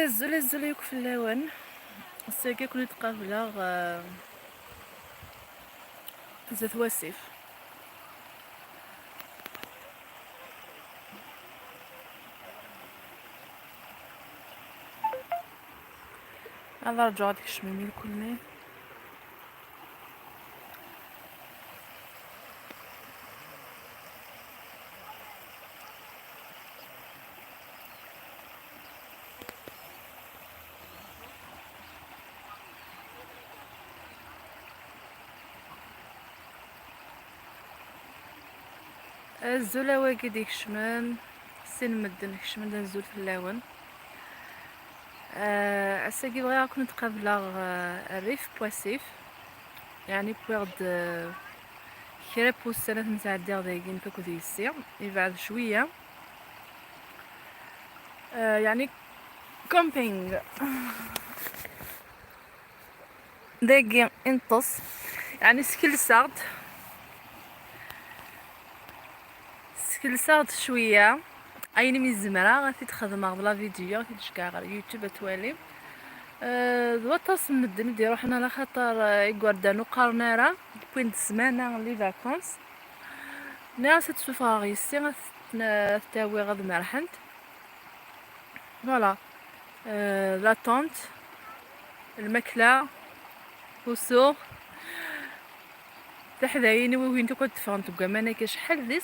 زوليك في اللون الساكي كل تقابله زات واسف. هذا رجع ديك الشميميل كلني الزولا واقي ديك الشمام سين مدن الشمام دا نزول في اللون. الساكي بغيها كنت قابله الريف بواسيف يعني بوغد كرا بوسنة نتعدي غدايقين كاكو ديسي يبعد شوية يعني كامبينغ دايقين انطس يعني سكيل سارد شوية ايني من الزمرة غادي تخدم بلا فيديو غادي تشكا على يوتيوب توالي دوطاس مدن نديرو حنا على خاطر يقردانو قرنارا بوين السمانة لي فاكونس ناس تشوفها غيسي غتاوي غاد مرحنت فوالا لا طونت الماكلة وسوق تحدايني وين تكون تفهمت كمان كاين شحال دي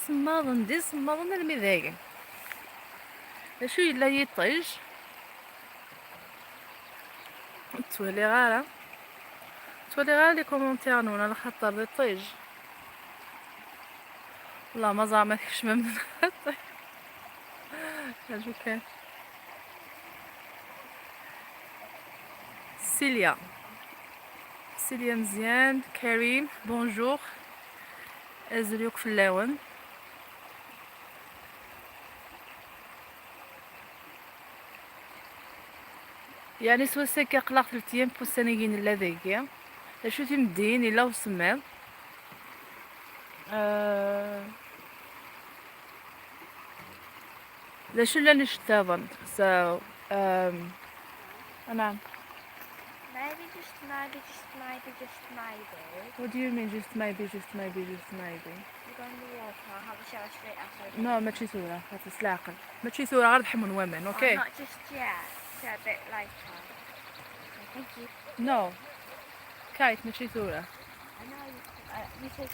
صماضن المذاق شو الا يطيج تولي غير لي كومونتير نونا على خاطر يطيج والله ما زعما كاش من اجو كان سيليا مزيان كريم بونجور ازريوك في اللون يعني سوا ساكي قلق 3 ايام بوسانيين الا ذاكيا شو تمدين الا وسمال لا شو لا نشتاظن so نعم. What do you mean just maybe? You go in the water, have a shower straight after. No ماشي صورة هتسلاقل ماشي صورة غير حمون ومن اوكي Not just yet, so a bit later. Thank you. No كايت ماشي صورة I know you said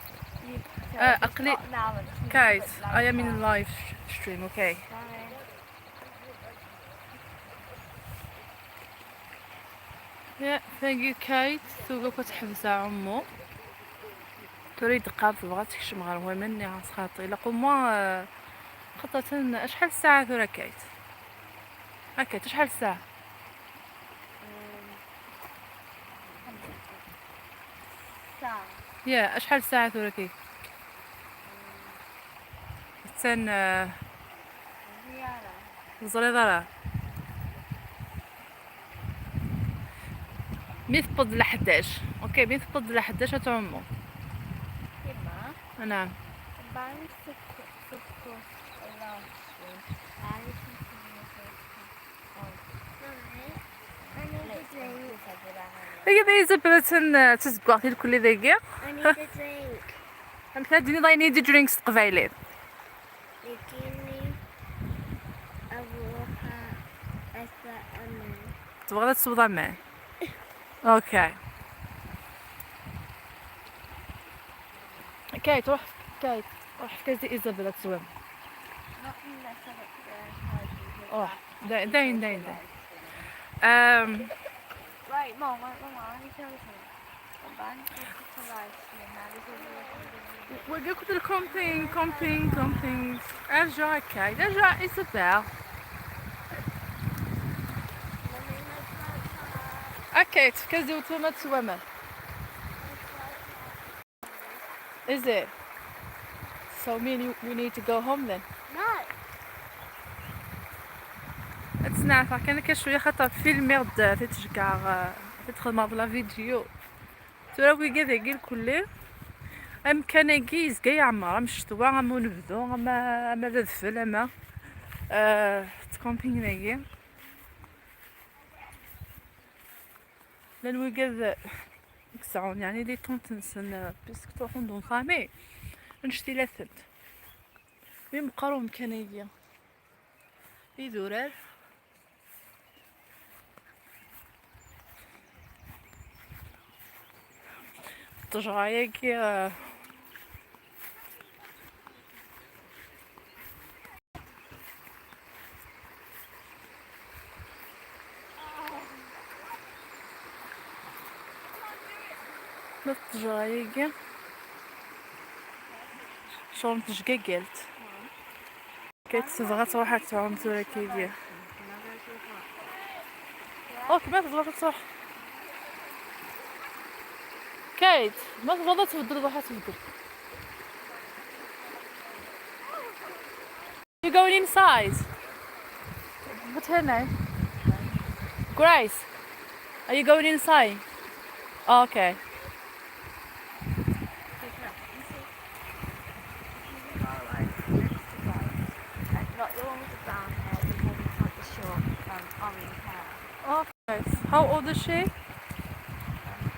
you أقلي not now and just كايت a bit I am in later. live stream okay. Sorry. Yeah thank you كايت سوق كتحبس عمو تريد تقاب تبغى تكشم غير هو مني عاص خاطي لا قوما خطة شحال الساعة ثورة كايت هكا شحال الساعة ساعة. يا شحال الساعة ثورة كي تسن زيارة. الزريضة راه ميثبض ل 11 اوكي ميثبض ل 11 تعمو يما. نعم بعرف سكر العصر. هي ذي زبلة تزقاطي الكل ذاكيا I need a drink. انت هاديني ضاي نيدي درينكس تقبايلين يجيني أروح أسأل تبغى تصوضا معي اوكي كايت روح في كازي ايزابيلا تسوم روح داين Right, Mom, I need to tell you something. I'm buying something to live stream now. This is وقلت الكومبينغ ارجع كايت ارجع ايزابيل اوكي كازي وتوما تسوم Is it? So we need to go home then. No. تسنعفا كان كشويه خاطر فيلم غدا تتشكع تدخل بلا فيديو تراوي كذا كيل كله ام كان كيز كاع عمرها مشتوا غامو نبدو غاما ذفل اما تكومبينغ ناكي la Louis كسعون يعني دي تنسن بس تروحون دون خامي نشتي لثت مين مقارو مكانية يذورر تجرايك يا تجرايك شلون تشققلت كيت تبغى تروح تعوم تورا كيدير اوكي ما تبغى تروح كيت ما تبغى تبدل روح تبدل You going inside? What's her name? Grace. Are you going inside? Oh, okay. Not the one with the brown hair, the one with like the short orange hair. Okay. How old is she?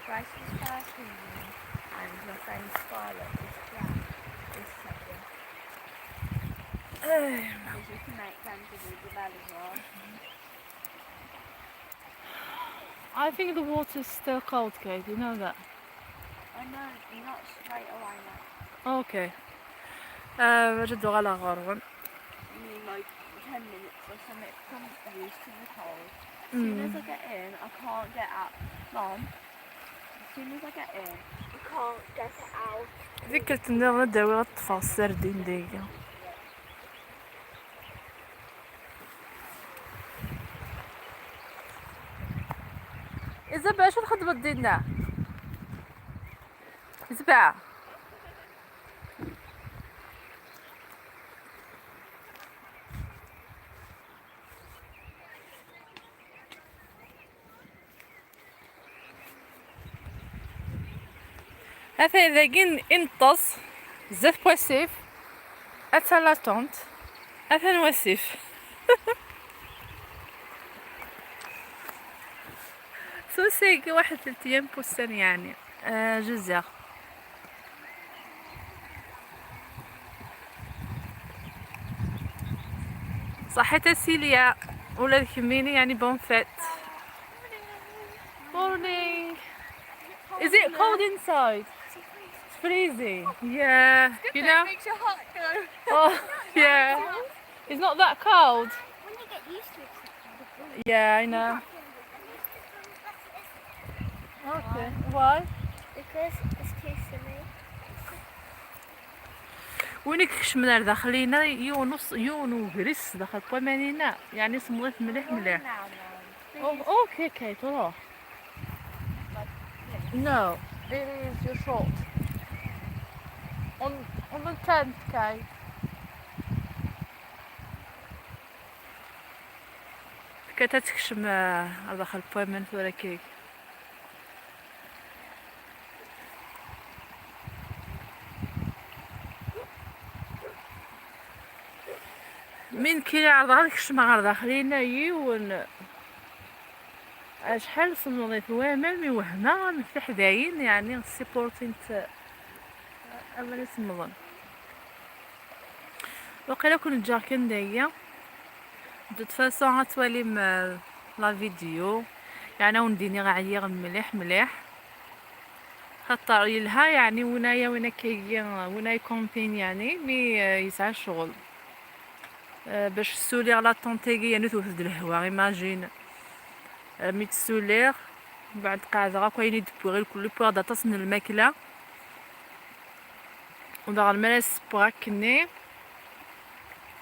Grace is 13 and my friend Scarlett is 7. Because you can make friends with Isabel as well. I think the water's still cold, Kate. You know that. I know, not straight away now. Okay. جدو على غرون. You need like 10 minutes or something to become used to the cold. As soon as I get in, I can't get out. Mom, as soon as I get in, I can't get out. فكرت إنه نداوي غطفى السردين ديجا. إزبع شو الخدمة دينا؟ إزبع. هذا إذا جين انتص زف وسيف أتلاتونت أثن وسيف سوسي واحد 3 أيام بوسن يعني جزء صحيت سيليا ولا الكميني يعني بون فيت morning. Is it cold inside? It's freezing. Yeah, you know. It makes your heart go. Oh, yeah. It's not that cold. When you get used to it, Yeah, I know. Okay. Why? because it's too silly. وينك كشمنا داخلينا يونو غريس داخل قمانينا يعني سمغيت مليح مليح. Oh, okay, Kate, روح. No, it is your short. On the 10th, Kate. كي تتكشم داخل بويمنت ولا كيك. من كي عرض كشم عرض داخلينا يون شحال صنوضي توامل مي وهنا مفتاح داين يعني سيبورتينت أولا سمضن وقيلا كون جاكن دايا دوت فاسون غتوالي لا فيديو يعني ونديني غعيا مليح مليح خاطر يلها يعني وينا كي كومبين يعني مي يسعى الشغل باش تسولي على طونطيغي يعني توفد الهوا ايماجين مي تسولير بعد قاعده غا كاين يدبوغي كل بوغ دا تصن الماكله ودار المراس براكني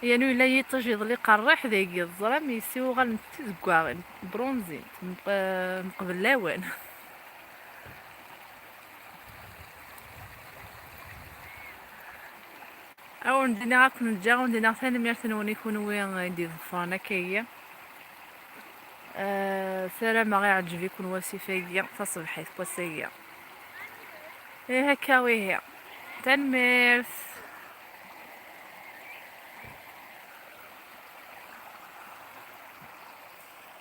يعني الا يطيج يضلي قرح ذاك الظلام يسيو غنتزكواغن برونزي مقبل لاوان او ندينا غاكون نجا وندينا ثاني ميرتنوني يكونوا وين يدير فانا كايا سلام غير عجبكم وصفيه تصبحي بوسيه هكا وهي تنميرث